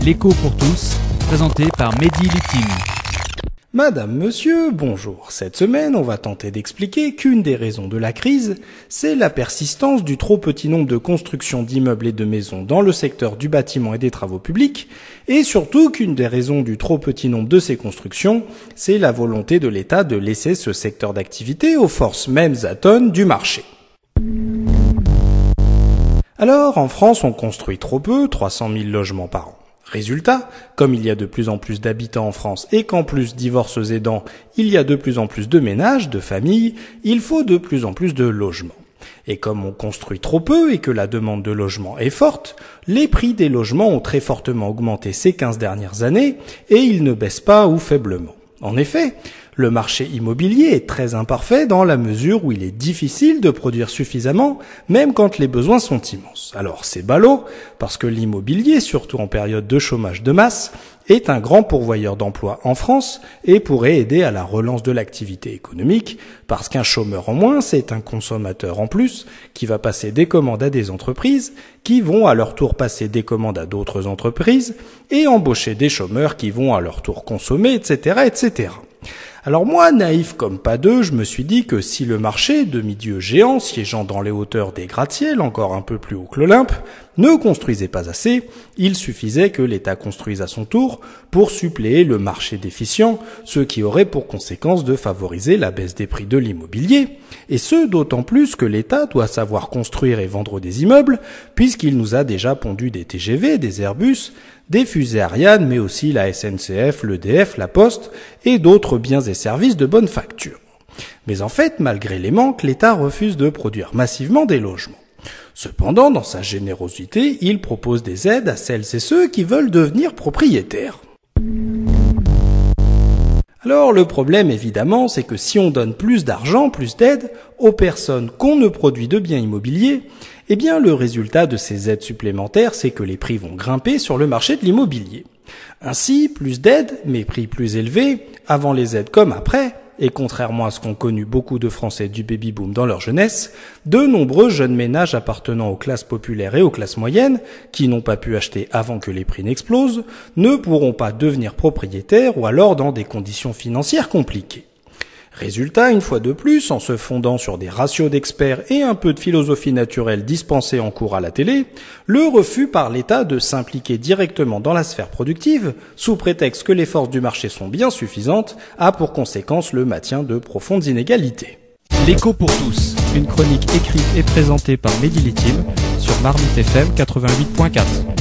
L'écho pour tous, présenté par Mehdi Lutim. Madame, monsieur, bonjour. Cette semaine, on va tenter d'expliquer qu'une des raisons de la crise, c'est la persistance du trop petit nombre de constructions d'immeubles et de maisons dans le secteur du bâtiment et des travaux publics, et surtout qu'une des raisons du trop petit nombre de ces constructions, c'est la volonté de l'État de laisser ce secteur d'activité aux forces mêmes atones du marché. Alors, en France, on construit trop peu, 300 000 logements par an. Résultat, comme il y a de plus en plus d'habitants en France et qu'en plus, divorces aidants, il y a de plus en plus de ménages, de familles, il faut de plus en plus de logements. Et comme on construit trop peu et que la demande de logement est forte, les prix des logements ont très fortement augmenté ces 15 dernières années et ils ne baissent pas ou faiblement. En effet, le marché immobilier est très imparfait dans la mesure où il est difficile de produire suffisamment, même quand les besoins sont immenses. Alors c'est ballot, parce que l'immobilier, surtout en période de chômage de masse, est un grand pourvoyeur d'emplois en France et pourrait aider à la relance de l'activité économique, parce qu'un chômeur en moins, c'est un consommateur en plus qui va passer des commandes à des entreprises, qui vont à leur tour passer des commandes à d'autres entreprises, et embaucher des chômeurs qui vont à leur tour consommer, etc., etc. Alors moi, naïf comme pas deux, je me suis dit que si le marché, demi-dieu géant siégeant dans les hauteurs des gratte-ciel, encore un peu plus haut que l'Olympe, ne construisait pas assez, il suffisait que l'État construise à son tour pour suppléer le marché déficient, ce qui aurait pour conséquence de favoriser la baisse des prix de l'immobilier, et ce d'autant plus que l'État doit savoir construire et vendre des immeubles, puisqu'il nous a déjà pondu des TGV, des Airbus, des fusées Ariane, mais aussi la SNCF, l'EDF, la Poste et d'autres biens et services de bonne facture. Mais en fait, malgré les manques, l'État refuse de produire massivement des logements. Cependant, dans sa générosité, il propose des aides à celles et ceux qui veulent devenir propriétaires. Alors le problème évidemment, c'est que si on donne plus d'argent, plus d'aides aux personnes qu'on ne produit de biens immobiliers, eh bien le résultat de ces aides supplémentaires, c'est que les prix vont grimper sur le marché de l'immobilier. Ainsi, plus d'aides, mais prix plus élevés, avant les aides comme après, et contrairement à ce qu'ont connu beaucoup de Français du baby-boom dans leur jeunesse, de nombreux jeunes ménages appartenant aux classes populaires et aux classes moyennes, qui n'ont pas pu acheter avant que les prix n'explosent, ne pourront pas devenir propriétaires ou alors dans des conditions financières compliquées. Résultat, une fois de plus, en se fondant sur des ratios d'experts et un peu de philosophie naturelle dispensée en cours à la télé, le refus par l'État de s'impliquer directement dans la sphère productive, sous prétexte que les forces du marché sont bien suffisantes, a pour conséquence le maintien de profondes inégalités. L'écho pour tous, une chronique écrite et présentée par Mehdi Lutim sur Marmite FM 88.4.